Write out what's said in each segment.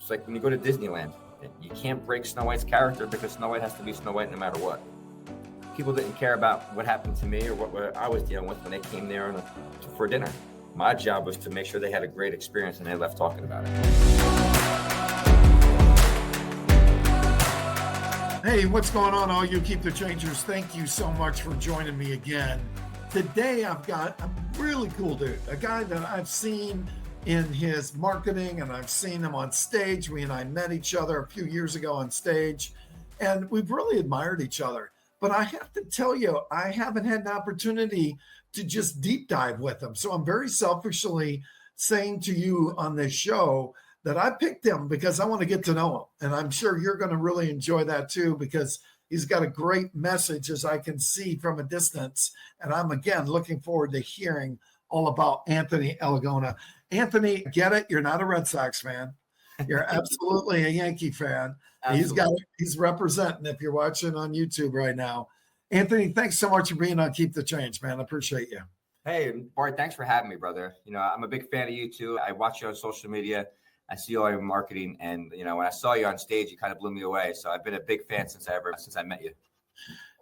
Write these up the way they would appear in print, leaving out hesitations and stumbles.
It's like when you go to Disneyland, you can't break Snow White's character because Snow White has to be Snow White no matter what. People didn't care about what happened to me or what I was dealing with when they came there for dinner. My job was to make sure they had a great experience and they left talking about it. Hey, what's going on, all you Keep the Changers? Thank you so much for joining me again. Today, I've got a really cool dude, a guy that I've seen in his marketing and I've seen him on stage. We and I met each other a few years ago on stage, and we've really admired each other. But I have to tell you, I haven't had an opportunity to just deep dive with him. So I'm very selfishly saying to you on this show that I picked him because I want to get to know him. And I'm sure you're going to really enjoy that too, because he's got a great message, as I can see from a distance. And I'm, again, looking forward to hearing all about Anthony Alagona. Anthony, get it? You're not a Red Sox fan. You're absolutely a Yankee fan. He's representing if you're watching on YouTube right now. Anthony, thanks so much for being on Keep the Change, man. I appreciate you. Hey, Bart, thanks for having me, brother. I'm a big fan of you too. I watch you on social media. I see all your marketing, and when I saw you on stage, you kind of blew me away. So I've been a big fan since I met you.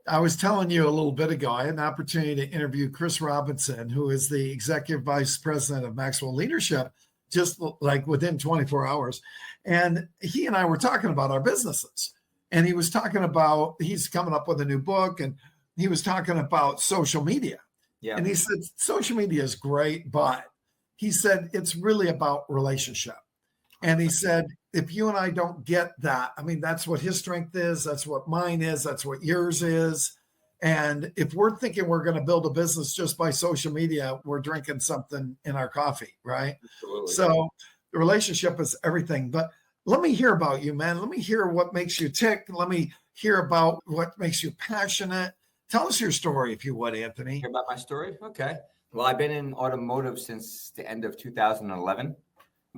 I was telling you a little bit ago, I had an opportunity to interview Chris Robinson, who is the executive vice president of Maxwell Leadership, just like within 24 hours. And he and I were talking about our businesses. And he was talking about, he's coming up with a new book, and he was talking about social media. Yeah. And he said, social media is great, but he said, it's really about relationship. And he said, if you and I don't get that, I mean, that's what his strength is. That's what mine is. That's what yours is. And if we're thinking we're going to build a business just by social media, we're drinking something in our coffee, right? Absolutely. So the relationship is everything. But let me hear about you, man. Let me hear what makes you tick. Let me hear about what makes you passionate. Tell us your story, if you would, Anthony. Hear about my story? Okay. Well, I've been in automotive since the end of 2011.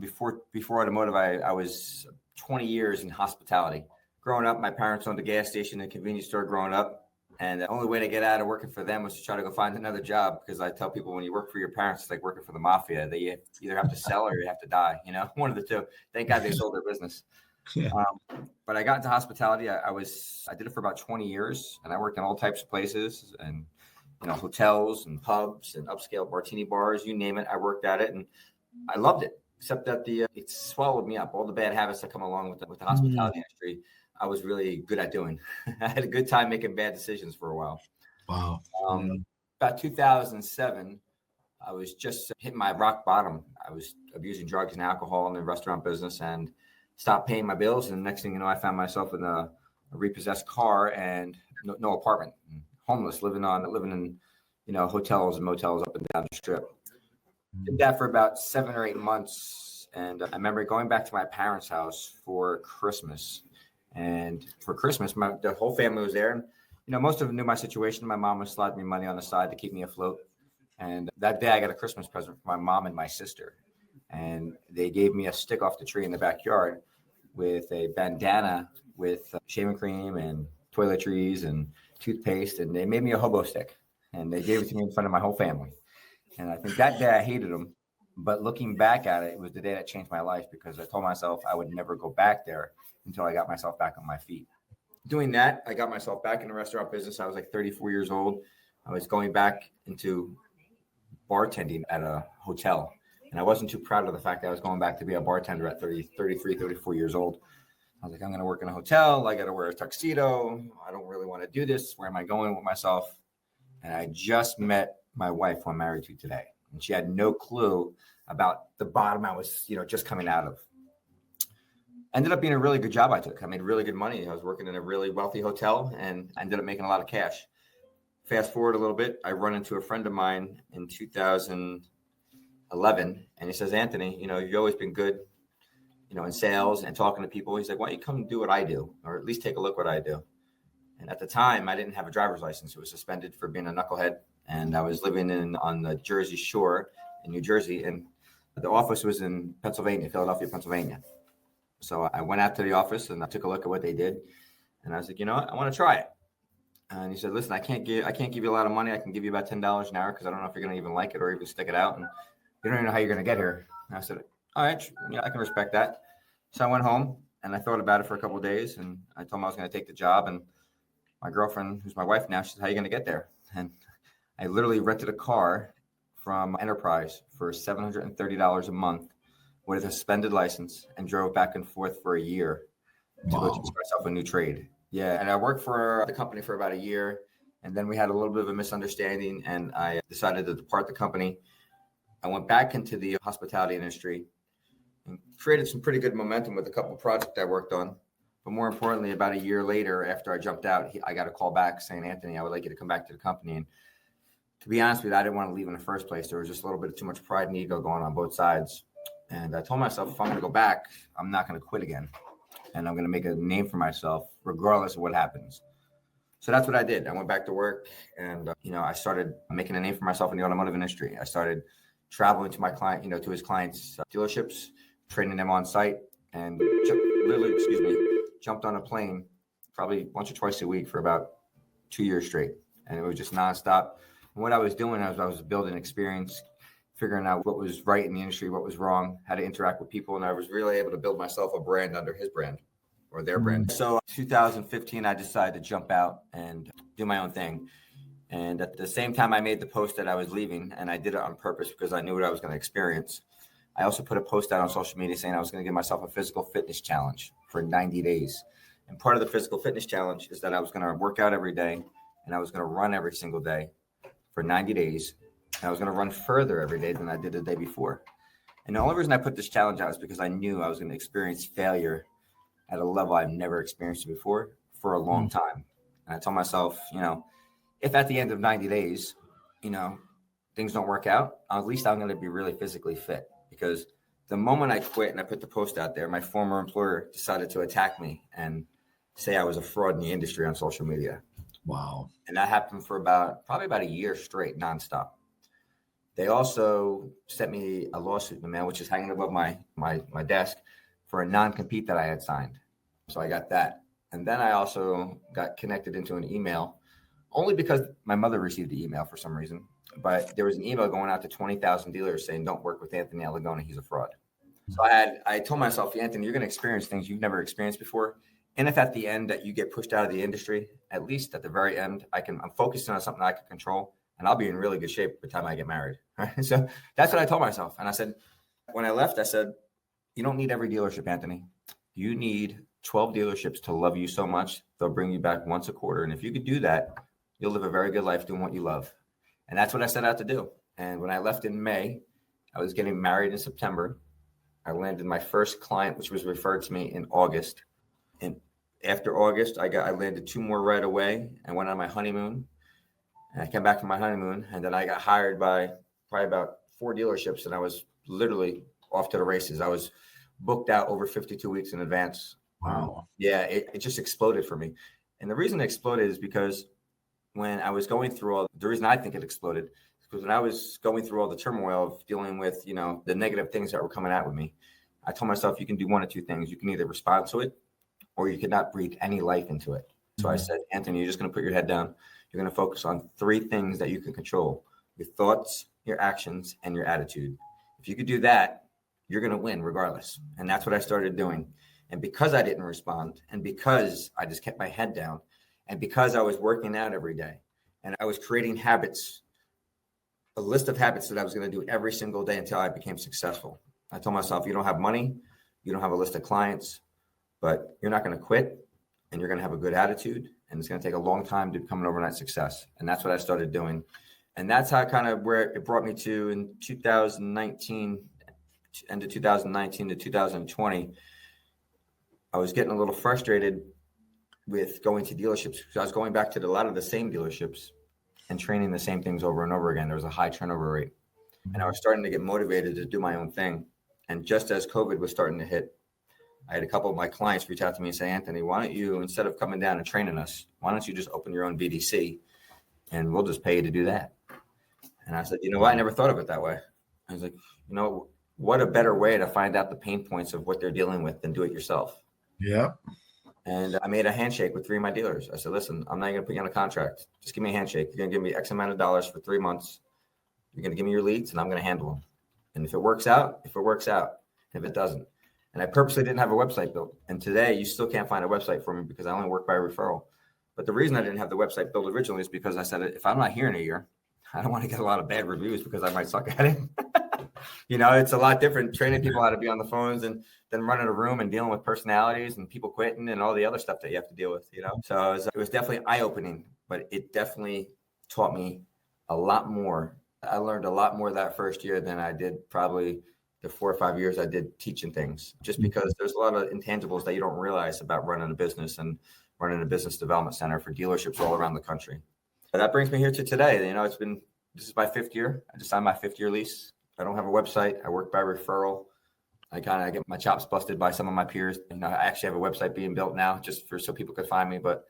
Before automotive, I was 20 years in hospitality. Growing up, my parents owned a gas station and a convenience store growing up. And the only way to get out of working for them was to try to go find another job, because I tell people when you work for your parents, it's like working for the mafia. They either have to sell or you have to die, one of the two. Thank God they sold their business. Yeah. But I got into hospitality. I did it for about 20 years, and I worked in all types of places and, hotels and pubs and upscale martini bars, you name it. I worked at it and I loved it. Except that it swallowed me up. All the bad habits that come along with the hospitality industry, I was really good at doing. I had a good time making bad decisions for a while. Wow. About 2007, I was just hitting my rock bottom. I was abusing drugs and alcohol in the restaurant business and stopped paying my bills. And the next thing you know, I found myself in a repossessed car and no apartment, homeless, living in hotels and motels up and down the strip. Did that for about 7 or 8 months. And I remember going back to my parents' house for Christmas. And for Christmas, the whole family was there. And, most of them knew my situation. My mom was sliding me money on the side to keep me afloat. And that day I got a Christmas present from my mom and my sister. And they gave me a stick off the tree in the backyard with a bandana with shaving cream and toiletries and toothpaste. And they made me a hobo stick. And they gave it to me in front of my whole family. And I think that day I hated them, but looking back at it, it was the day that changed my life, because I told myself I would never go back there until I got myself back on my feet. Doing that, I got myself back in the restaurant business. I was like 34 years old. I was going back into bartending at a hotel. And I wasn't too proud of the fact that I was going back to be a bartender at 33, 34 years old. I was like, I'm going to work in a hotel. I got to wear a tuxedo. I don't really want to do this. Where am I going with myself? And I just met my wife, who I'm married to today. And she had no clue about the bottom I was, just coming out of. Ended up being a really good job I took. I made really good money. I was working in a really wealthy hotel and I ended up making a lot of cash. Fast forward a little bit, I run into a friend of mine in 2011, and he says, Anthony, you've always been good, in sales and talking to people. He's like, why don't you come do what I do, or at least take a look what I do? And at the time, I didn't have a driver's license. It was suspended for being a knucklehead. And I was living on the Jersey Shore in New Jersey, and the office was in Philadelphia, Pennsylvania. So I went out to the office and I took a look at what they did, and I was like, I want to try it. And he said, listen, I can't give you a lot of money. I can give you about $10 an hour, because I don't know if you're going to even like it or even stick it out, and you don't even know how you're going to get here. And I said, all right, I can respect that. So I went home and I thought about it for a couple of days, and I told him I was going to take the job. And my girlfriend, who's my wife now, she said, "How are you going to get there?" And I literally rented a car from Enterprise for $730 a month with a suspended license and drove back and forth for a year to go teach myself a new trade. Yeah. And I worked for the company for about a year. And then we had a little bit of a misunderstanding, and I decided to depart the company. I went back into the hospitality industry and created some pretty good momentum with a couple of projects I worked on. But more importantly, about a year later, after I jumped out, I got a call back saying, "Anthony, I would like you to come back to the company." And to be honest with you, I didn't want to leave in the first place. There was just a little bit of too much pride and ego going on both sides. And I told myself, if I'm going to go back, I'm not going to quit again. And I'm going to make a name for myself regardless of what happens. So that's what I did. I went back to work, and I started making a name for myself in the automotive industry. I started traveling to my client, to his clients' dealerships, training them on site, and jumped on a plane probably once or twice a week for about 2 years straight. And it was just nonstop. And what I was doing is I was building experience, figuring out what was right in the industry, what was wrong, how to interact with people. And I was really able to build myself a brand under his brand or their brand. So 2015, I decided to jump out and do my own thing. And at the same time, I made the post that I was leaving, and I did it on purpose because I knew what I was going to experience. I also put a post out on social media saying I was going to give myself a physical fitness challenge for 90 days. And part of the physical fitness challenge is that I was going to work out every day, and I was going to run every single day for 90 days. And I was going to run further every day than I did the day before. And the only reason I put this challenge out is because I knew I was going to experience failure at a level I've never experienced before for a long time. And I told myself, if at the end of 90 days, things don't work out, at least I'm going to be really physically fit. Because the moment I quit and I put the post out there, my former employer decided to attack me and say I was a fraud in the industry on social media. Wow. And that happened for probably about a year straight, nonstop. They also sent me a lawsuit in the mail, which is hanging above my desk, for a non-compete that I had signed. So I got that. And then I also got connected into an email, only because my mother received the email for some reason. But there was an email going out to 20,000 dealers saying, "Don't work with Anthony Alagona. He's a fraud." So I told myself, "Anthony, you're going to experience things you've never experienced before. And if at the end that you get pushed out of the industry, at least at the very end, I'm focusing on something I can control, and I'll be in really good shape by the time I get married." Right? So that's what I told myself. And I said, when I left, I said, "You don't need every dealership, Anthony. You need 12 dealerships to love you so much, they'll bring you back once a quarter. And if you could do that, you'll live a very good life doing what you love." And that's what I set out to do. And when I left in May, I was getting married in September. I landed my first client, which was referred to me in August. And after August, I landed 2 more right away. I went on my honeymoon. And I came back from my honeymoon, and then I got hired by probably about 4 dealerships, and I was literally off to the races. I was booked out over 52 weeks in advance. Wow. Yeah, it just exploded for me. And the reason it exploded is because when I was going through the reason I think it exploded is because when I was going through all the turmoil of dealing with, the negative things that were coming out with me, I told myself, you can do one of 2 things. You can either respond to it, or you cannot breathe any life into it. So I said, "Anthony, you're just going to put your head down. You're going to focus on 3 things that you can control: your thoughts, your actions, and your attitude. If you could do that, you're going to win regardless." And that's what I started doing. And because I didn't respond, and because I just kept my head down, and because I was working out every day, and I was creating habits, a list of habits that I was going to do every single day until I became successful. I told myself, you don't have money, you don't have a list of clients, but you're not going to quit, and you're going to have a good attitude, and it's going to take a long time to become an overnight success. And that's what I started doing. And that's how kind of where it brought me to in 2019, end of 2019 to 2020. I was getting a little frustrated with going to dealerships because I was going back to a lot of the same dealerships and training the same things over and over again. There was a high turnover rate, and I was starting to get motivated to do my own thing. And just as COVID was starting to hit, I had a couple of my clients reach out to me and say, "Anthony, why don't you, instead of coming down and training us, why don't you just open your own BDC and we'll just pay you to do that?" And I said, what? I never thought of it that way. I was like, what a better way to find out the pain points of what they're dealing with than do it yourself. Yeah. And I made a handshake with 3 of my dealers. I said, "Listen, I'm not going to put you on a contract. Just give me a handshake. You're going to give me X amount of dollars for 3 months. You're going to give me your leads, and I'm going to handle them. And if it works out, it works out. If it doesn't." And I purposely didn't have a website built. And today you still can't find a website for me because I only work by referral. But the reason I didn't have the website built originally is because I said, if I'm not here in a year, I don't want to get a lot of bad reviews because I might suck at it. It's a lot different training people how to be on the phones and then running a room and dealing with personalities and people quitting and all the other stuff that you have to deal with, So it was definitely eye-opening, but it definitely taught me a lot more. I learned a lot more that first year than I did probably the 4 or 5 years I did teaching things, just because there's a lot of intangibles that you don't realize about running a business and running a business development center for dealerships all around the country. But that brings me here to today. This is my 5th year. I just signed my 5th year lease. I don't have a website. I work by referral. I kind of get my chops busted by some of my peers. I actually have a website being built now just so people could find me, but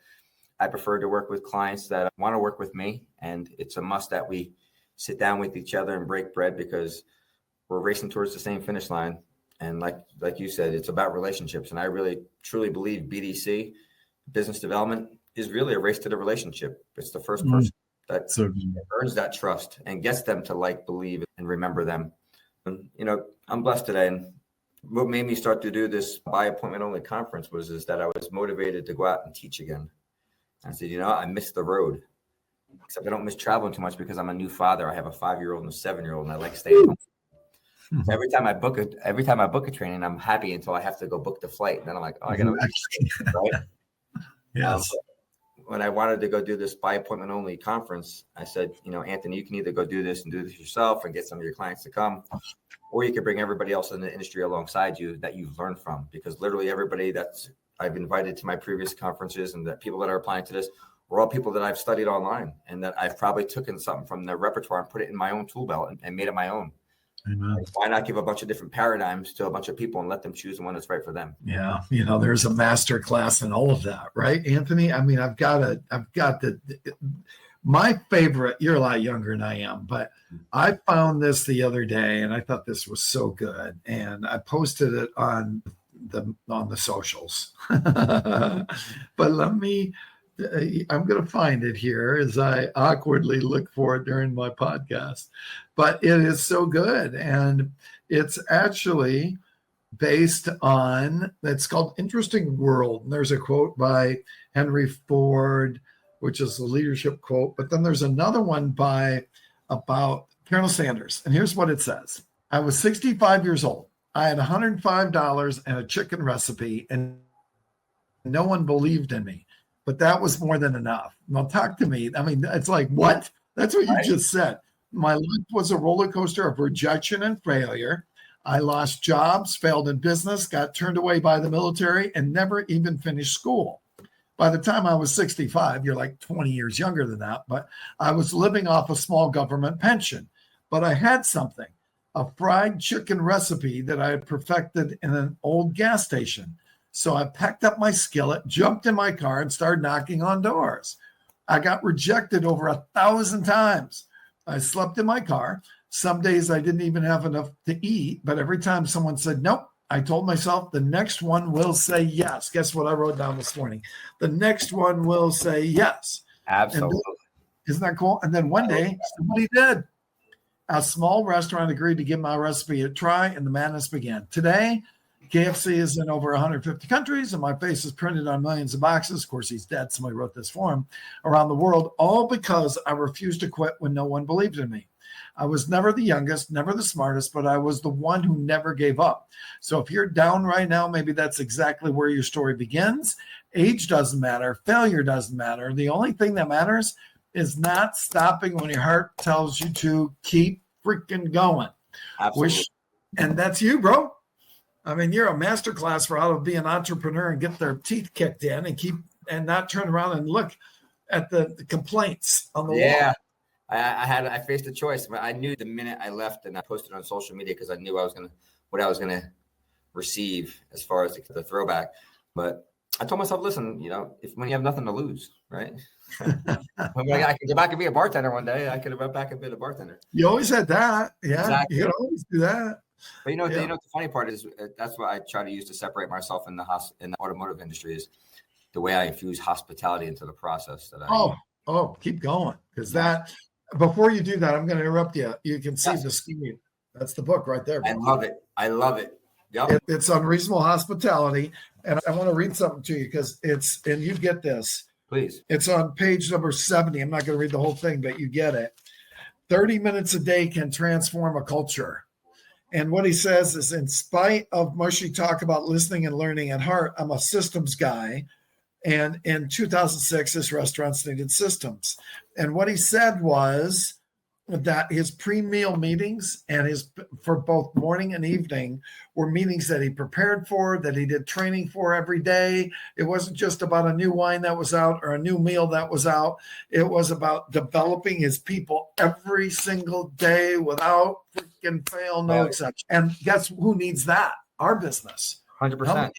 I prefer to work with clients that want to work with me. And it's a must that we sit down with each other and break bread, because we're racing towards the same finish line. And like you said, it's about relationships. And I really, truly believe BDC, business development, is really a race to the relationship. It's the first person that earns that trust and gets them to believe, and remember them. And, I'm blessed today. And what made me start to do this by appointment only conference is that I was motivated to go out and teach again. I said, I miss the road, except I don't miss traveling too much because I'm a new father. I have a 5-year-old and a 7-year-old, and I like staying home. So every time I book a training, I'm happy until I have to go book the flight. And then I'm like, I gotta right. Yes. When I wanted to go do this by appointment only conference, I said, Anthony, you can either go do this yourself and get some of your clients to come, or you could bring everybody else in the industry alongside you that you've learned from. Because literally everybody that's I've invited to my previous conferences and that people that are applying to this were all people that I've studied online, and that I've probably taken something from their repertoire and put it in my own tool belt and made it my own. Amen. Why not give a bunch of different paradigms to a bunch of people and let them choose the one that's right for them? Yeah. There's a master class in all of that, right, Anthony? I mean, my favorite, you're a lot younger than I am, but I found this the other day and I thought this was so good. And I posted it on the socials, but I'm going to find it here as I awkwardly look for it during my podcast. But it is so good. And it's actually based on, it's called Interesting World. And there's a quote by Henry Ford, which is the leadership quote. But then there's another one about Colonel Sanders. And here's what it says. I was 65 years old. I had $105 and a chicken recipe, and no one believed in me. But that was more than enough. Now talk to me. I mean, it's like, what? That's what you just said. My life was a roller coaster of rejection and failure. I lost jobs, failed in business, got turned away by the military, and never even finished school. By the time I was 65, you're like 20 years younger than that, but I was living off a small government pension. But I had something, a fried chicken recipe that I had perfected in an old gas station. So I packed up my skillet, jumped in my car, and started knocking on doors. I got rejected over 1,000 times. I slept in my car. Some days I didn't even have enough to eat, but every time someone said, nope, I told myself the next one will say yes. Guess what I wrote down this morning? The next one will say yes. Absolutely. Isn't that cool? And then one day somebody did. A small restaurant agreed to give my recipe a try, and the madness began. Today, KFC is in over 150 countries, and my face is printed on millions of boxes. Of course, he's dead. Somebody wrote this for him around the world, all because I refused to quit when no one believed in me. I was never the youngest, never the smartest, but I was the one who never gave up. So if you're down right now, maybe that's exactly where your story begins. Age doesn't matter. Failure doesn't matter. The only thing that matters is not stopping when your heart tells you to. Keep freaking going. Absolutely. And that's you, bro. I mean, you're a masterclass for how to be an entrepreneur and get their teeth kicked in and not turn around and look at the complaints on the wall. I faced a choice. I knew the minute I left and I posted on social media because I knew what I was gonna receive as far as the throwback. But I told myself, listen, when you have nothing to lose, right? I could go back and be a bartender one day. I could have went back and been a bartender. You always had that, yeah. Exactly. You could always do that. But the funny part is that's what I try to use to separate myself in the automotive industry is the way I infuse hospitality into the process. Keep going, because that. Before you do that, I'm going to interrupt you. You can see the screen. That's the book right there. Bro. I love it. Yep. It's Unreasonable Hospitality. And I want to read something to you because and you get this. Please. It's on page number 70. I'm not going to read the whole thing, but you get it. 30 minutes a day can transform a culture. And what he says is, in spite of mushy talk about listening and learning, at heart, I'm a systems guy. And in 2006, his restaurants needed systems. And what he said was that his pre-meal meetings and his for both morning and evening were meetings that he prepared for, that he did training for every day. It wasn't just about a new wine that was out or a new meal that was out. It was about developing his people every single day without freaking fail, no exception. And guess who needs that? Our business. 100%.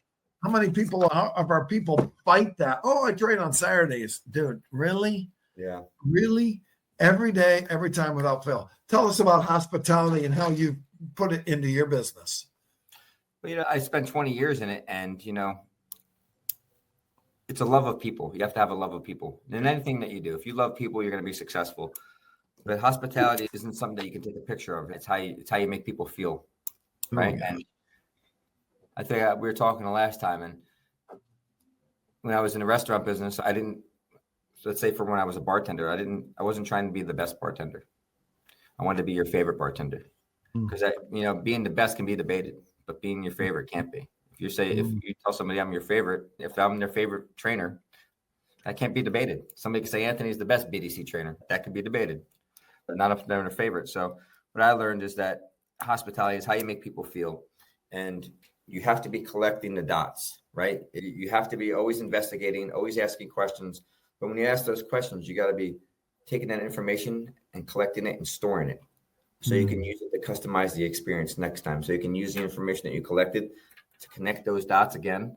How many people of our people fight that? Oh, I train on Saturdays. Dude, really? Yeah. Really? Every day, every time without fail. Tell us about hospitality and how you put it into your business. Well, I spent 20 years in it, and, it's a love of people. You have to have a love of people. And anything that you do, if you love people, you're going to be successful. But hospitality isn't something that you can take a picture of. It's how you make people feel, right? Oh, yeah. And I think we were talking the last time, and when I was in the restaurant business, let's say from when I was a bartender, I wasn't trying to be the best bartender. I wanted to be your favorite bartender, because being the best can be debated, but being your favorite can't be. If you tell somebody I'm your favorite, if I'm their favorite trainer, that can't be debated. Somebody can say Anthony's the best BDC trainer. That could be debated, but not if they're their favorite. So what I learned is that hospitality is how you make people feel, and you have to be collecting the dots, right? You have to be always investigating, always asking questions. But when you ask those questions, you got to be taking that information and collecting it and storing it, so you can use it to customize the experience next time. So you can use the information that you collected to connect those dots again,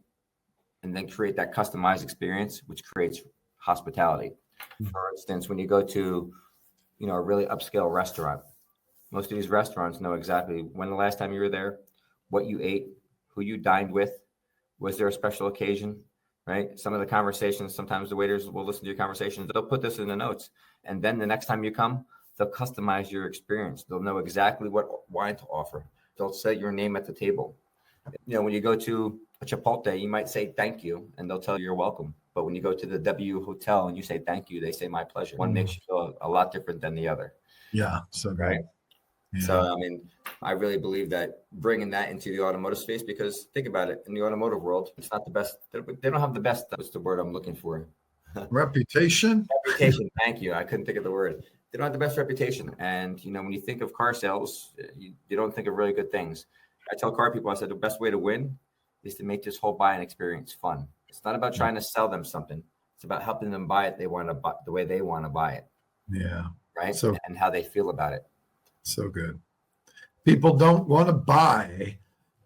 and then create that customized experience, which creates hospitality. For instance, when you go to, a really upscale restaurant, most of these restaurants know exactly when the last time you were there, what you ate, who you dined with, was there a special occasion, right? Some of the conversations, sometimes the waiters will listen to your conversations. They'll put this in the notes. And then the next time you come, they'll customize your experience. They'll know exactly what wine to offer. They'll say your name at the table. When you go to a Chipotle, you might say thank you, and they'll tell you you're welcome. But when you go to the W Hotel and you say thank you, they say my pleasure. One makes you feel a lot different than the other. Yeah. So right. Yeah. So, I really believe that bringing that into the automotive space, because think about it, in the automotive world, it's not the best. They don't have the best. What's the word I'm looking for? Reputation. Reputation. Thank you. I couldn't think of the word. They don't have the best reputation. And, when you think of car sales, you don't think of really good things. I tell car people, I said, the best way to win is to make this whole buying experience fun. It's not about trying to sell them something. It's about helping them buy it. They want to buy the way they want to buy it. Yeah. Right. So, and how they feel about it. So good. People don't want to buy,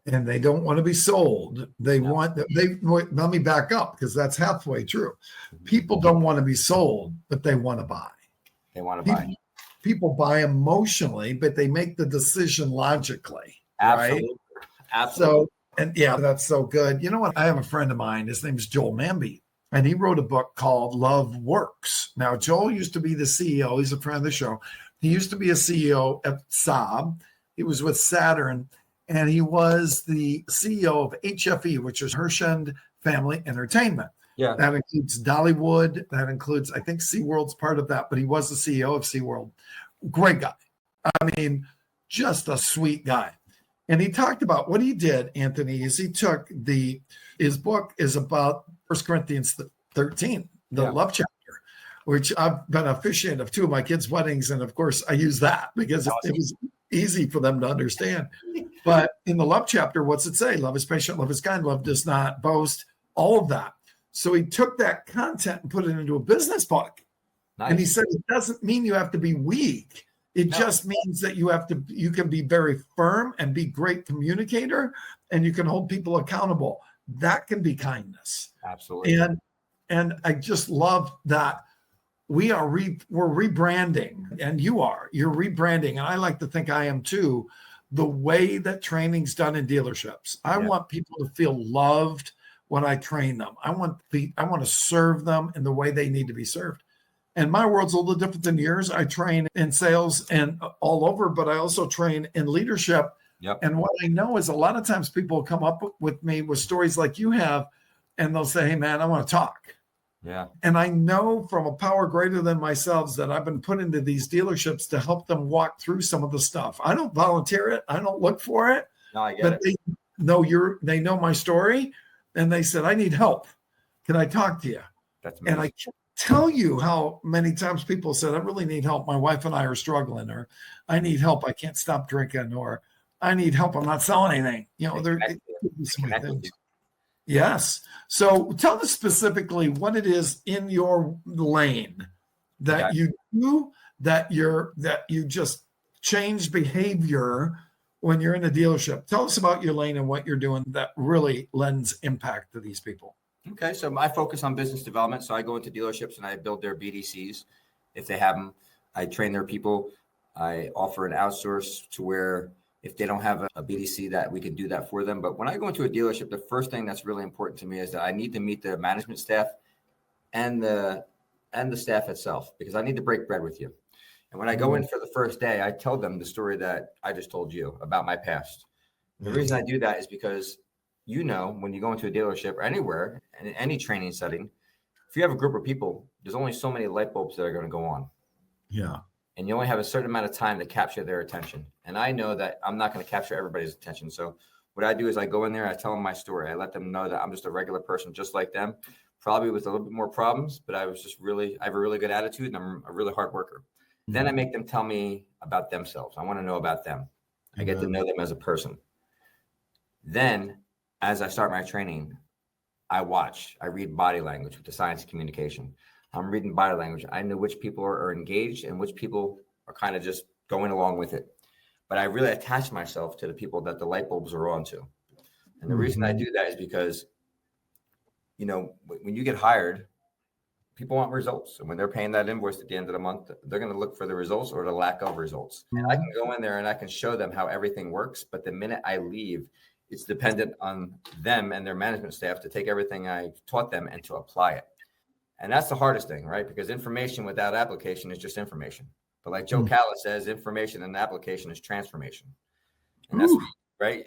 and they don't want to be sold. Let me back up, because that's halfway true. People don't want to be sold, but they want to buy. They want to buy. People buy emotionally, but they make the decision logically. Absolutely. Right? Absolutely. That's so good. You know what? I have a friend of mine. His name is Joel Manby, and he wrote a book called Love Works. Now, Joel used to be the CEO. He's a friend of the show. He used to be a CEO at Saab. He was with Saturn, and he was the CEO of HFE, which is Hershend Family Entertainment. Yeah. That includes Dollywood. That includes, I think, SeaWorld's part of that, but he was the CEO of SeaWorld. Great guy. Just a sweet guy. And he talked about what he did, Anthony, is he took his book is about 1 Corinthians 13, the love chapter, which I've been officiant of 2 of my kids' weddings. And of course, I use that because it was easy for them to understand. But in the love chapter, what's it say? Love is patient, love is kind, love does not boast, all of that. So he took that content and put it into a business book. Nice. And he said, it doesn't mean you have to be weak. It just means that you can be very firm and be great communicator, and you can hold people accountable. That can be kindness. Absolutely. And I just love that we're rebranding, and you're rebranding. And I like to think I am too, the way that training's done in dealerships. I want people to feel loved when I train them. I want to serve them in the way they need to be served. And my world's a little different than yours. I train in sales and all over, but I also train in leadership Yep. And what I know is a lot of times people come up with me with stories like you have, and they'll say, hey, man, I want to talk. Yeah. And I know from a power greater than myself that I've been put into these dealerships to help them walk through some of the stuff. I don't volunteer it. I don't look for it. No, I get but it. they know my story, and they said, I need help. Can I talk to you? That's amazing. And I can't tell you how many times people said, I really need help. My wife and I are struggling, or I need help. I can't stop drinking, or I need help. I'm not selling anything. You know, there could be so many things. Yes. So tell us specifically what it is in your lane that you do, that you just change behavior when you're in a dealership. Tell us about your lane and what you're doing that really lends impact to these people. Okay. So I focus on business development. So I go into dealerships and I build their BDCs if they have them. I train their people. I offer an outsource to where if they don't have a BDC, that we can do that for them. But when I go into a dealership, the first thing that's really important to me is that I need to meet the management staff and the staff itself, because I need to break bread with you. And when I go in for the first day, I tell them the story that I just told you about my past. The reason I do that is because, you know, when you go into a dealership or anywhere, in any training setting, if you have a group of people, there's only so many light bulbs that are going to go on. Yeah. And you only have a certain amount of time to capture their attention. And I know that I'm not going to capture everybody's attention. So what I do is I go in there, I tell them my story. I let them know that I'm just a regular person, just like them, probably with a little bit more problems, but I have a really good attitude, and I'm a really hard worker. Mm-hmm. Then I make them tell me about themselves. I want to know about them. I get to know them as a person. Then as I start my training, I read body language with the science of communication. I'm reading body language. I know which people are engaged and which people are kind of just going along with it. But I really attach myself to the people that the light bulbs are on to. And the reason I do that is because, you know, when you get hired, people want results. And when they're paying that invoice at the end of the month, they're going to look for the results or the lack of results. And I can go in there and I can show them how everything works. But the minute I leave, it's dependent on them and their management staff to take everything I taught them and to apply it. And that's the hardest thing, right? Because information without application is just information. But like Joe Callis says, information and application is transformation. And that's right.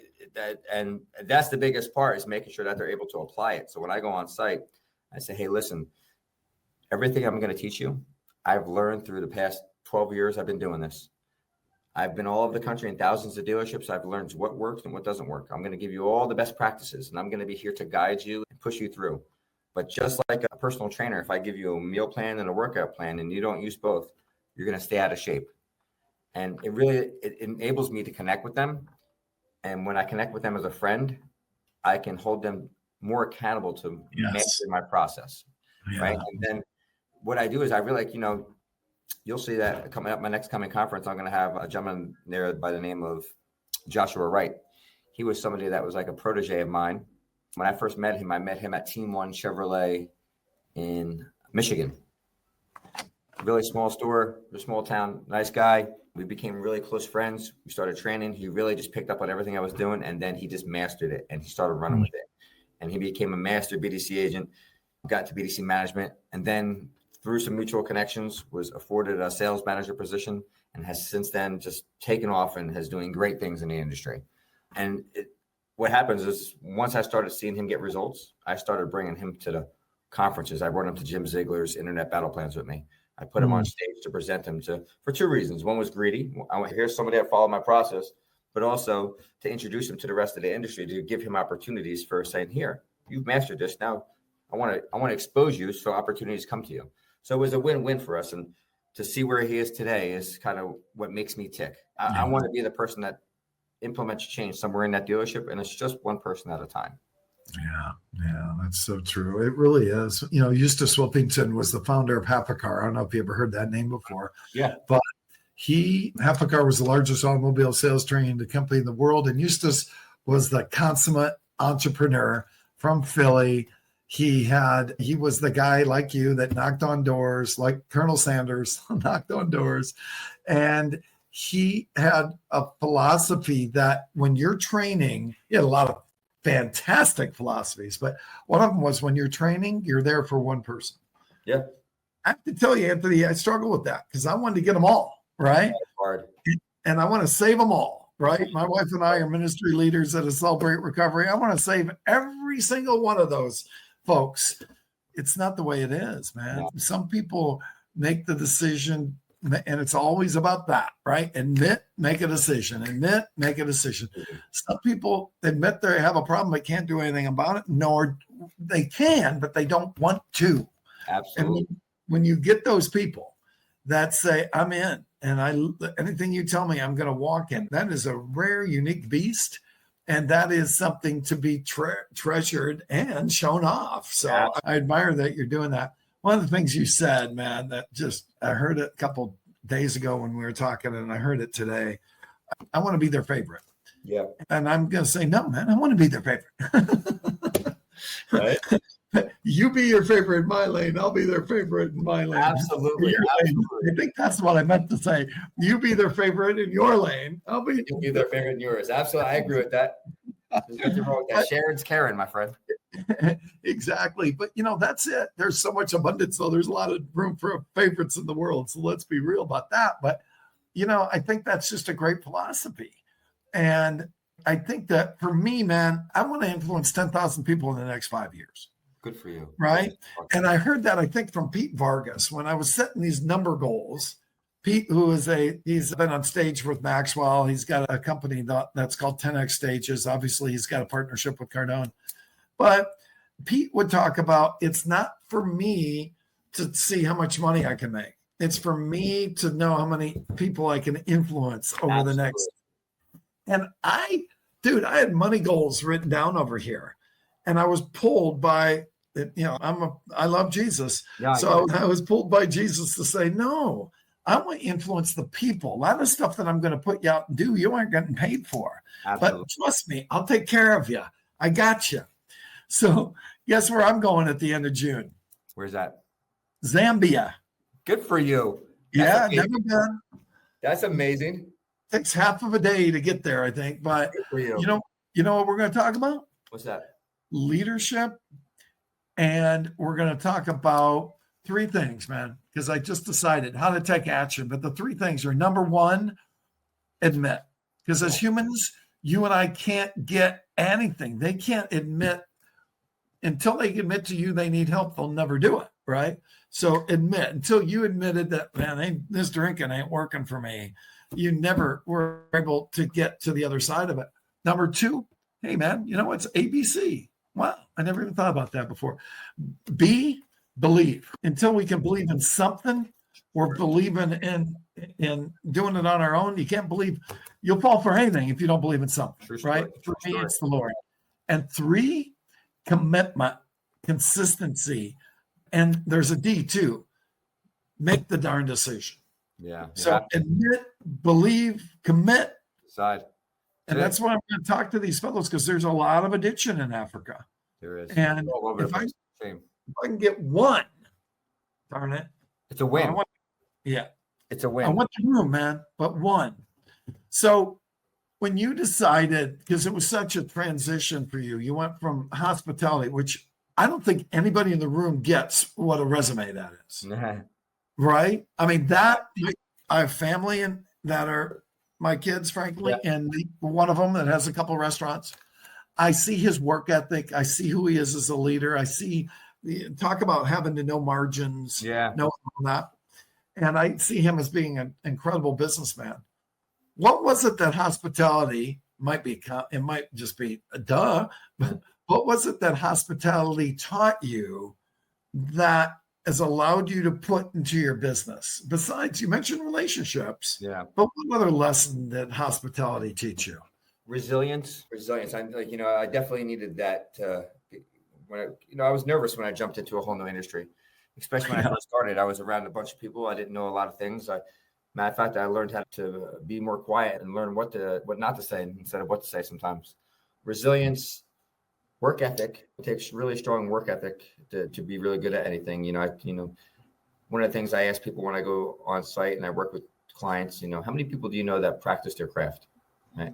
And that's the biggest part, is making sure that they're able to apply it. So when I go on site, I say, hey, listen, everything I'm going to teach you, I've learned through the past 12 years I've been doing this. I've been all over the country in thousands of dealerships. I've learned what works and what doesn't work. I'm going to give you all the best practices, and I'm going to be here to guide you and push you through. But just like a personal trainer, if I give you a meal plan and a workout plan and you don't use both, you're going to stay out of shape. And it enables me to connect with them. And when I connect with them as a friend, I can hold them more accountable to master my process. Yeah. Right. And then what I do is I really you'll see that coming up, my next coming conference, I'm going to have a gentleman there by the name of Joshua Wright. He was somebody that was like a protege of mine. When I first met him, I met him at Team One Chevrolet in Michigan. Really small store, a small town, nice guy. We became really close friends. We started training. He really just picked up on everything I was doing, and then he just mastered it, and he started running with it. And he became a master BDC agent, got to BDC management, and then through some mutual connections was afforded a sales manager position, and has since then just taken off and has doing great things in the industry. And what happens is once I started seeing him get results, I started bringing him to the conferences. I brought him to Jim Ziegler's Internet Battle Plans with me. I put him on stage to present him for two reasons. One was greedy. Here's somebody that followed my process, but also to introduce him to the rest of the industry, to give him opportunities for saying, here, you've mastered this. Now I want to expose you so opportunities come to you. So it was a win-win for us. And to see where he is today is kind of what makes me tick. I want to be the person that implements change somewhere in that dealership, and it's just one person at a time. Yeah, that's so true. It really is. You know, Eustace Wilpington was the founder of Happicar. I don't know if you ever heard that name before. Yeah. But Happicar was the largest automobile sales training company in the world. And Eustace was the consummate entrepreneur from Philly. He was the guy like you that knocked on doors, like Colonel Sanders knocked on doors. And he had a philosophy that when you're training, he had a lot of fantastic philosophies, but one of them was when you're training, you're there for one person. Yeah. I have to tell you, Anthony, I struggle with that because I wanted to get them all, right? Hard. And I want to save them all, right? My wife and I are ministry leaders at a Celebrate Recovery. I want to save every single one of those folks. It's not the way it is, man. No. Some people make the decision, and it's always about that, right? Admit, make a decision. Admit, make a decision. Some people admit they have a problem, but can't do anything about it, nor they can, but they don't want to. Absolutely. And when you get those people that say, I'm in, and anything you tell me, I'm going to walk in, that is a rare, unique beast. And that is something to be treasured and shown off. So Yeah. I admire that you're doing that. One of the things you said, man, that I heard it a couple days ago when we were talking, and I heard it today. I want to be their favorite. Yeah. And I'm going to say, no, man, I want to be their favorite. Right. You be your favorite in my lane. I'll be their favorite in my lane. Absolutely. I think that's what I meant to say. You be their favorite in your lane. I'll be You'll be their favorite in yours. Absolutely. I agree with that. There's nothing wrong with that. Sharon's Karen, my friend. Exactly. But that's it. There's so much abundance, so there's a lot of room for favorites in the world. So let's be real about that. But I think that's just a great philosophy. And I think that for me, man, I want to influence 10,000 people in the next 5 years. Good for you. Right. And I heard that, I think, from Pete Vargas when I was setting these number goals. Pete, he's been on stage with Maxwell. He's got a company that's called 10X Stages. Obviously, he's got a partnership with Cardone. But Pete would talk about, it's not for me to see how much money I can make. It's for me to know how many people I can influence over the next. And I had money goals written down over here. And I was pulled by, I love Jesus. Yeah, so I was pulled by Jesus to say, no, I want to influence the people. A lot of stuff that I'm going to put you out and do, you aren't getting paid for. Absolutely. But trust me, I'll take care of you. I got you. So guess where I'm going at the end of June? Where's that? Zambia. Good for you. That's never been. That's amazing. Takes half of a day to get there, I think. But good for you. You know what we're going to talk about? What's that? Leadership. And we're going to talk about 3 things, man, because I just decided how to take action. But the 3 things are, number 1, admit. Because as humans, you and I can't get anything. They can't admit. Until they admit to you they need help, they'll never do it, right? So admit. Until you admitted that, man, this drinking ain't working for me, you never were able to get to the other side of it. Number 2, hey, man, it's ABC. Wow, I never even thought about that before. B, believe. Until we can believe in something or believe in doing it on our own, you can't believe. You'll fall for anything if you don't believe in something, right? For me, it's the Lord. And 3, commitment, consistency. And there's a D too. Make the darn decision. Yeah. So admit, believe, commit. Decide. And that's why I'm going to talk to these fellows, because there's a lot of addiction in Africa. There is. And if I can get one, darn it. It's a win. It's a win. I want the room, man, but one. So when you decided, because it was such a transition for you, you went from hospitality, which I don't think anybody in the room gets what a resume that is. Right? I mean, I have family that are my kids, frankly, and one of them that has a couple of restaurants. I see his work ethic. I see who he is as a leader. I see, talk about having to know margins, know all that. And I see him as being an incredible businessman. What was it that hospitality it might just be a duh, but what was it that hospitality taught you that has allowed you to put into your business? Besides, you mentioned relationships. Yeah. But what other lesson did hospitality teach you? Resilience. I'm like, I definitely needed that. When I was nervous when I jumped into a whole new industry, especially when I first started. I was around a bunch of people. I didn't know a lot of things. Matter of fact, I learned how to be more quiet and learn what not to say instead of what to say sometimes. Resilience, work ethic. It takes really strong work ethic to be really good at anything. One of the things I ask people when I go on site and I work with clients, how many people do you know that practice their craft? Right?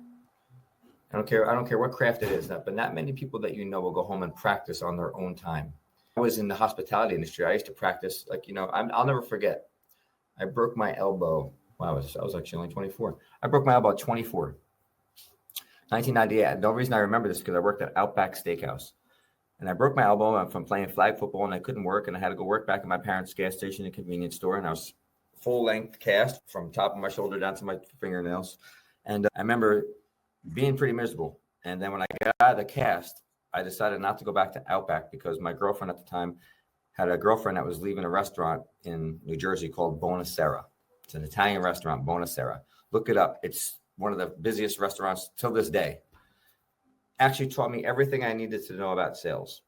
I don't care what craft it is, but not many people that will go home and practice on their own time. I was in the hospitality industry. I used to practice, I'll never forget. I broke my elbow. Wow, I was actually only 24. I broke my elbow at 24. 1998. The only reason I remember this is because I worked at Outback Steakhouse. And I broke my elbow from playing flag football, and I couldn't work, and I had to go work back at my parents' gas station and convenience store. And I was full length cast from top of my shoulder down to my fingernails. And I remember being pretty miserable. And then when I got out of the cast, I decided not to go back to Outback because my girlfriend at the time had a girlfriend that was leaving a restaurant in New Jersey called Bonacera. It's an Italian restaurant, Bonacera. Look it up. It's one of the busiest restaurants till this day. Actually taught me everything I needed to know about sales.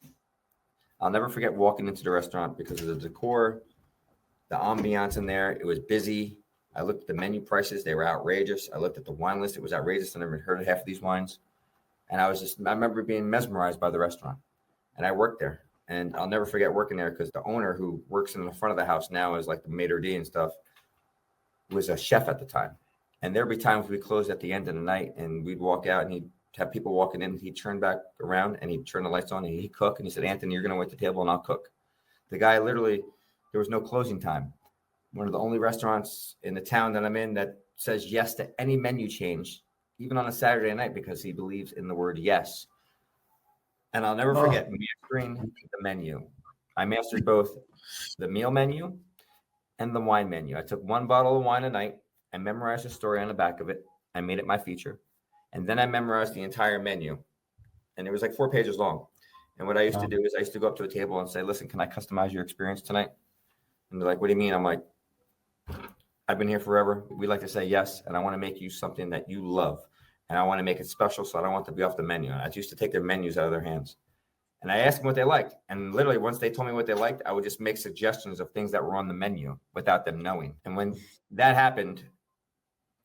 I'll never forget walking into the restaurant because of the decor, the ambiance in there. It was busy. I looked at the menu prices. They were outrageous. I looked at the wine list. It was outrageous. I never heard of half of these wines. And I remember being mesmerized by the restaurant. And I worked there. And I'll never forget working there because the owner, who works in the front of the house now as like the maitre d' and stuff, was a chef at the time. And there'd be times we closed at the end of the night and we'd walk out and he'd have people walking in. He'd turn back around and he'd turn the lights on and he'd cook. And he said, Anthony, you're going to wait at the table and I'll cook. The guy literally, there was no closing time. One of the only restaurants in the town that I'm in that says yes to any menu change, even on a Saturday night, because he believes in the word yes. And I'll never forget mastering the menu. I mastered both the meal menu and the wine menu. I took one bottle of wine a night. I memorized the story on the back of it. I made it my feature. And then I memorized the entire menu. And it was like 4 pages long. And what I used to do is I used to go up to a table and say, listen, can I customize your experience tonight? And they're like, what do you mean? I'm like, I've been here forever. We like to say yes. And I want to make you something that you love. And I want to make it special. So I don't want it to be off the menu. And I used to take their menus out of their hands. And I asked them what they liked. And literally, once they told me what they liked, I would just make suggestions of things that were on the menu without them knowing. And when that happened,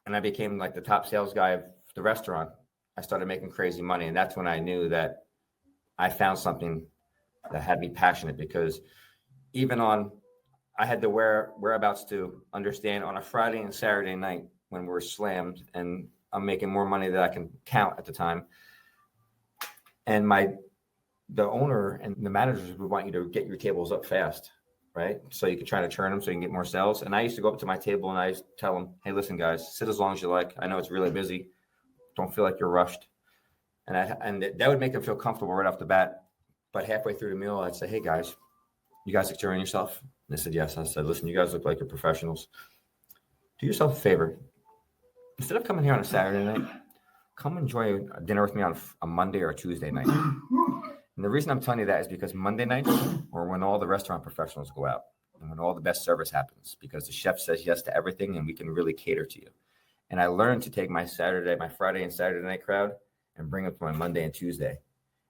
and I became like the top sales guy of the restaurant, I started making crazy money. And that's when I knew that I found something that had me passionate, because even I had the whereabouts to understand on a Friday and Saturday night when we're slammed and I'm making more money than I can count at the time. And the owner and the managers would want you to get your tables up fast, right? So you can try to turn them so you can get more sales. And I used to go up to my table and I used to tell them, hey, listen, guys, sit as long as you like. I know it's really busy. Don't feel like you're rushed. And that would make them feel comfortable right off the bat. But halfway through the meal, I'd say, hey, guys, you guys enjoying yourself? And they said, yes. I said, listen, you guys look like you're professionals. Do yourself a favor. Instead of coming here on a Saturday night, come enjoy dinner with me on a Monday or a Tuesday night. And the reason I'm telling you that is because Monday nights are when all the restaurant professionals go out and when all the best service happens, because the chef says yes to everything and we can really cater to you. And I learned to take my Friday and Saturday night crowd and bring it to my Monday and Tuesday.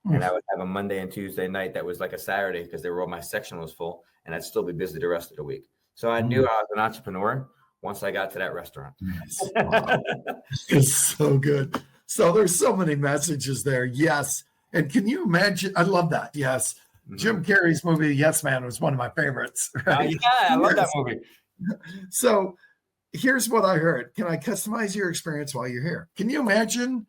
And I would have a Monday and Tuesday night that was like a Saturday because my section was full, and I'd still be busy the rest of the week. So I knew I was an entrepreneur once I got to that restaurant. Yes. Wow. It's so good. So there's so many messages there. Yes. And can you imagine? I love that. Yes. Mm-hmm. Jim Carrey's movie, Yes Man, was one of my favorites. Right? Yeah, I love that movie. So here's what I heard. Can I customize your experience while you're here? Can you imagine?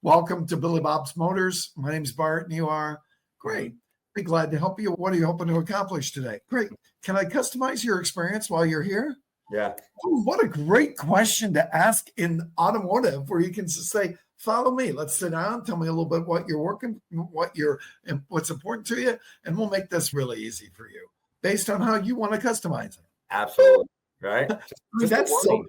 Welcome to Billy Bob's Motors. My name's Bart, and you are? Great. Be glad to help you. What are you hoping to accomplish today? Great. Can I customize your experience while you're here? Yeah. Ooh, what a great question to ask in automotive, where you can just say, follow me. Let's sit down. Tell me a little bit what you're working, what's important to you, and we'll make this really easy for you based on how you want to customize it. Absolutely. Right? That's so.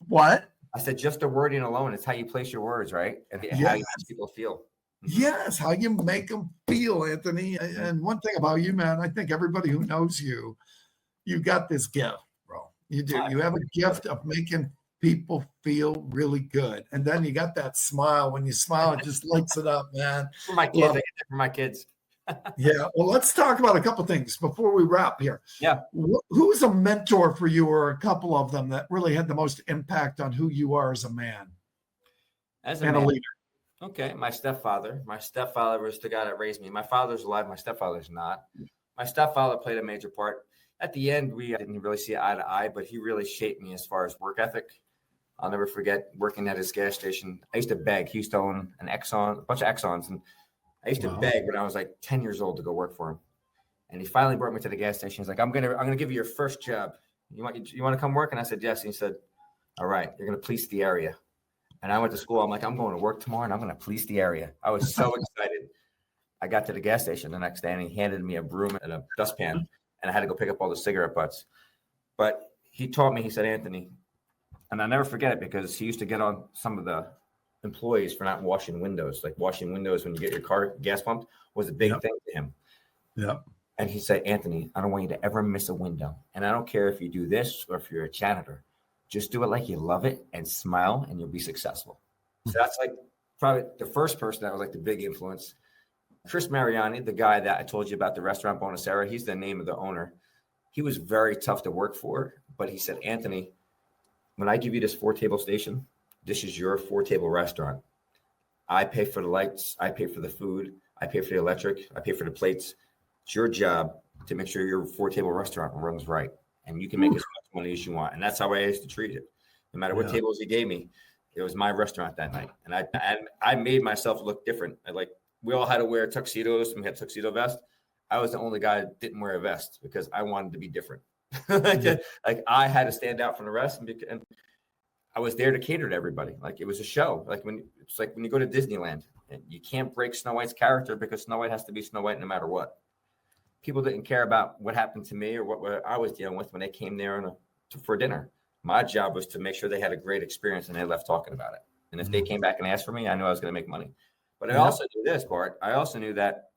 What? I said, just the wording alone, it's how you place your words, right? And how you make people feel. Yes, how you make them feel, Anthony. And one thing about you, man, I think everybody who knows you, you got this gift, bro. You do. You have a gift of making people feel really good. And then you got that smile. When you smile, it just lights it up, man. For my kids, I get it for my kids. Yeah. Well, let's talk about a couple things before we wrap here. Yeah. Who's a mentor for you, or a couple of them that really had the most impact on who you are as a man? As a leader. Okay. My stepfather. My stepfather was the guy that raised me. My father's alive. My stepfather's not. My stepfather played a major part. At the end, we didn't really see eye to eye, but he really shaped me as far as work ethic. I'll never forget working at his gas station. I used to beg. He used to own a bunch of Exxons, and I used to beg when I was like 10 years old to go work for him. And he finally brought me to the gas station. He's like, I'm gonna give you your first job. You want to come work? And I said, yes. And he said, all right, you're going to police the area. And I went to school. I'm like, I'm going to work tomorrow and I'm going to police the area. I was so excited. I got to the gas station the next day and he handed me a broom and a dustpan and I had to go pick up all the cigarette butts. But he taught me, he said, Anthony, and I never forget it because he used to get on some of the employees for not washing windows. Like washing windows when you get your car gas pumped was a big thing to him. Yeah. And he said, Anthony, I don't want you to ever miss a window. And I don't care if you do this or if you're a janitor. Just do it like you love it and smile and you'll be successful. So that's like probably the first person that was like the big influence. Chris Mariani, the guy that I told you about, the restaurant Bonacera, he's the name of the owner. He was very tough to work for, but he said, Anthony, when I give you this 4-table station, this is your 4-table restaurant. I pay for the lights. I pay for the food. I pay for the electric. I pay for the plates. It's your job to make sure your 4-table restaurant runs right. And you can make as much money as you want. And that's how I used to treat it. No matter what tables he gave me, it was my restaurant that night. And I made myself look different. We all had to wear tuxedos and we had tuxedo vests. I was the only guy that didn't wear a vest because I wanted to be different. Like I had to stand out from the rest, and I was there to cater to everybody. Like it was a show. It's like when you go to Disneyland, and you can't break Snow White's character because Snow White has to be Snow White no matter what. People didn't care about what happened to me or what I was dealing with when they came there for dinner. My job was to make sure they had a great experience and they left talking about it. And if they came back and asked for me, I knew I was going to make money. But I also knew this, Bart. I also knew that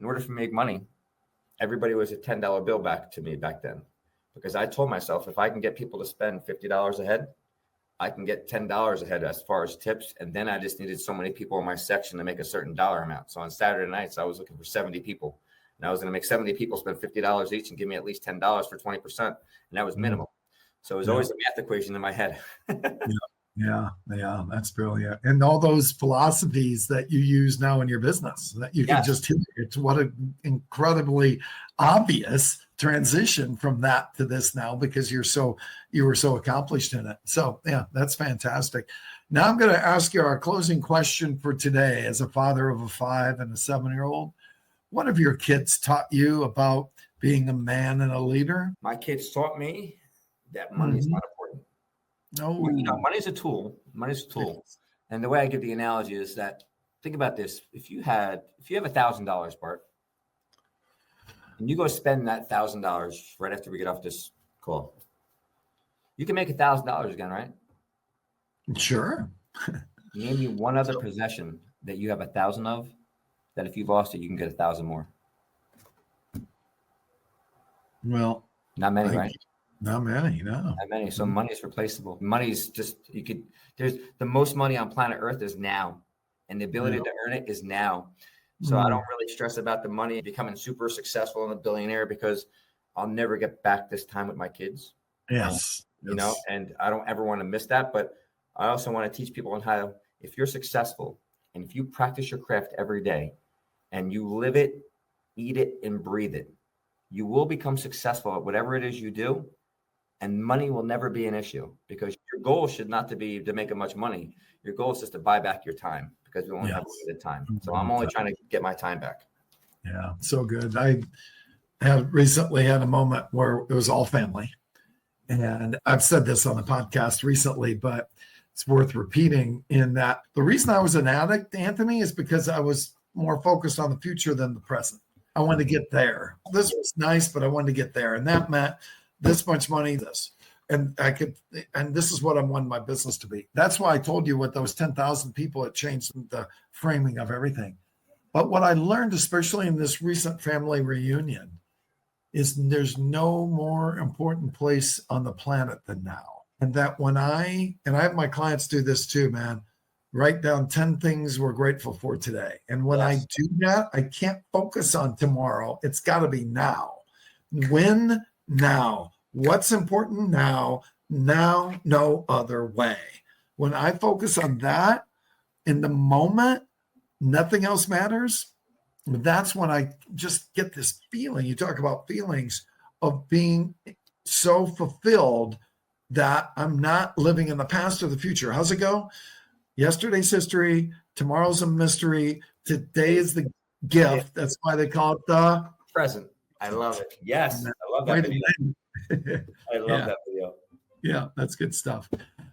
in order for me to make money, everybody was a $10 bill back to me back then. Because I told myself, if I can get people to spend $50 a head, I can get $10 a head as far as tips. And then I just needed so many people in my section to make a certain dollar amount. So on Saturday nights, I was looking for 70 people. And I was going to make 70 people spend $50 each and give me at least $10 for 20%. And that was minimum. So it was always a math equation in my head. Yeah, that's brilliant. And all those philosophies that you use now in your business that you can just hear. It's what an incredibly obvious transition from that to this now because you were so accomplished in it. So yeah, that's fantastic. Now I'm going to ask you our closing question for today. As a father of a 5 and a 7-year-old, what have your kids taught you about being a man and a leader? My kids taught me that money is not important. No, money's a tool. Money's a tool. And the way I give the analogy is that, think about this. If you have $1,000, Bart, and you go spend that $1,000 right after we get off this call, you can make $1,000 again, right? Sure. Name me one other possession that you have 1,000 of, that if you lost it, you can get 1,000 more. Well, not many, right? Not many, no. Not many. So money is replaceable. Money's just, there's the most money on planet Earth is now. And the ability to earn it is now. So I don't really stress about the money becoming super successful and a billionaire because I'll never get back this time with my kids. Yes. You know, and I don't ever want to miss that. But I also want to teach people on how, if you're successful and if you practice your craft every day and you live it, eat it, and breathe it, you will become successful at whatever it is you do. And money will never be an issue because your goal should not be to make much money. Your goal is just to buy back your time because we only have limited time. So I'm only trying to get my time back. Yeah, so good. I have recently had a moment where it was all family. And I've said this on the podcast recently, but it's worth repeating in that the reason I was an addict, Anthony, is because I was more focused on the future than the present. I wanted to get there. This was nice, but I wanted to get there. And that meant this much money, this. And this is what I wanted my business to be. That's why I told you with those 10,000 people, it changed the framing of everything. But what I learned, especially in this recent family reunion, is there's no more important place on the planet than now. And that when I have my clients do this too, man, write down 10 things we're grateful for today. And when I do that, I can't focus on tomorrow. It's got to be now. When? Now. What's important now? Now, no other way. When I focus on that in the moment, nothing else matters. That's when I just get this feeling. You talk about feelings of being so fulfilled that I'm not living in the past or the future. How's it go? Yesterday's history. Tomorrow's a mystery. Today is the gift. That's why they call it the present. I love it. Yes. I love that video. I love that video. Yeah, that's good stuff.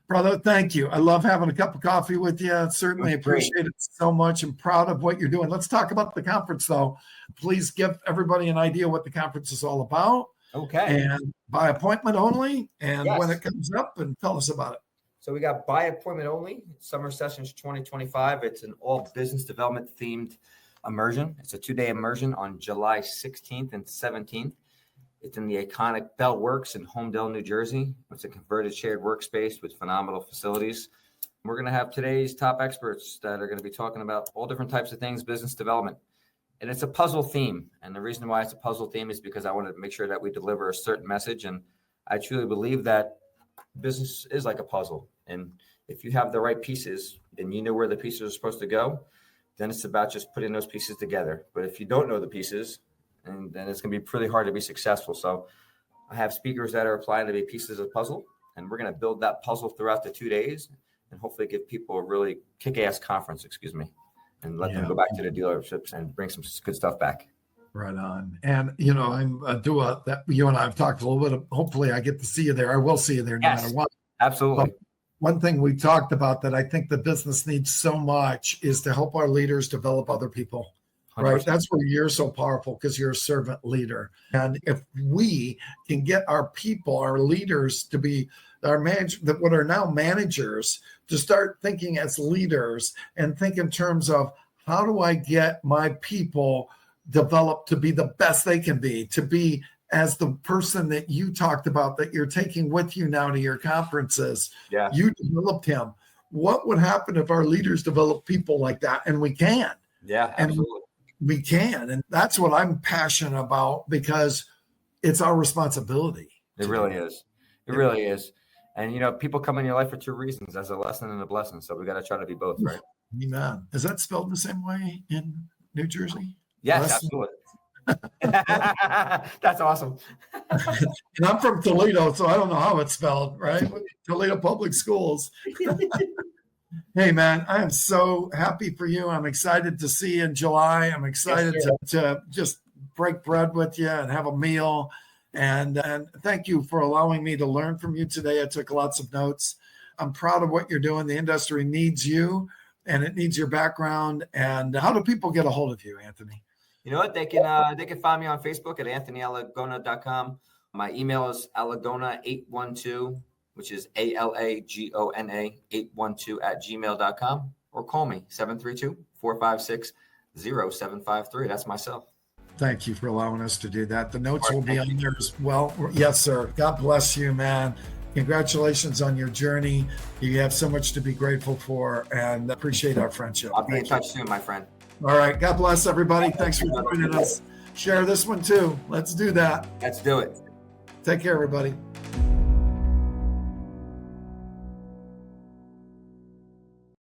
Brother, thank you. I love having a cup of coffee with you. Certainly It was great. appreciate it so much. I'm proud of what you're doing. Let's talk about the conference, though. Please give everybody an idea what the conference is all about. Okay. And by appointment only, and when Yes. it comes up, and tell us about it. So we got by appointment only, Summer Sessions 2025. It's an all business development themed immersion. It's a 2-day immersion on July 16th and 17th. It's in the iconic Bell Works in Homedale, New Jersey. It's a converted shared workspace with phenomenal facilities. We're going to have today's top experts that are going to be talking about all different types of things, business development. And it's a puzzle theme. And the reason why it's a puzzle theme is because I wanted to make sure that we deliver a certain message. And I truly believe that business is like a puzzle. And if you have the right pieces and you know where the pieces are supposed to go, then it's about just putting those pieces together. But if you don't know the pieces, and then it's going to be pretty hard to be successful. So I have speakers that are applying to be pieces of puzzle, and we're going to build that puzzle throughout the 2 days and hopefully give people a really kick-ass conference, and let them go back to the dealerships and bring some good stuff back. Right on. And, you know, that you and I have talked a little bit. Hopefully I get to see you there. I will see you there no matter what. Absolutely. But one thing we talked about that I think the business needs so much is to help our leaders develop other people. 100%. Right. That's where you're so powerful, because you're a servant leader. And if we can get our people, our leaders to be what are now managers, to start thinking as leaders and think in terms of, how do I get my people developed to be the best they can be, to be as the person that you talked about that you're taking with you now to your conferences. Yeah. You developed him. What would happen if our leaders develop people like that? And we can. Yeah, absolutely. We can. And that's what I'm passionate about, because it's our responsibility. It really is. It really is. And, you know, people come in your life for 2 reasons, as a lesson and a blessing. So we got to try to be both, right? Amen. Is that spelled the same way in New Jersey? Yes, Lesson? absolutely. That's awesome. And I'm from Toledo, so I don't know how it's spelled, right? Toledo Public Schools. Hey, man, I am so happy for you. I'm excited to see you in July. I'm excited to just break bread with you and have a meal. And thank you for allowing me to learn from you today. I took lots of notes. I'm proud of what you're doing. The industry needs you, and it needs your background. And how do people get a hold of you, Anthony? You know what? They can find me on Facebook at anthonyalagona.com. My email is alagona812, which is ALAGONA 812@gmail.com, or call me 732-456-0753. That's myself. Thank you for allowing us to do that. The notes will be on there as well. Yes, sir. God bless you, man. Congratulations on your journey. You have so much to be grateful for, and appreciate our friendship. I'll be in touch soon, my friend. All right. God bless everybody. Thanks for joining us. Share this one too. Let's do that. Let's do it. Take care, everybody.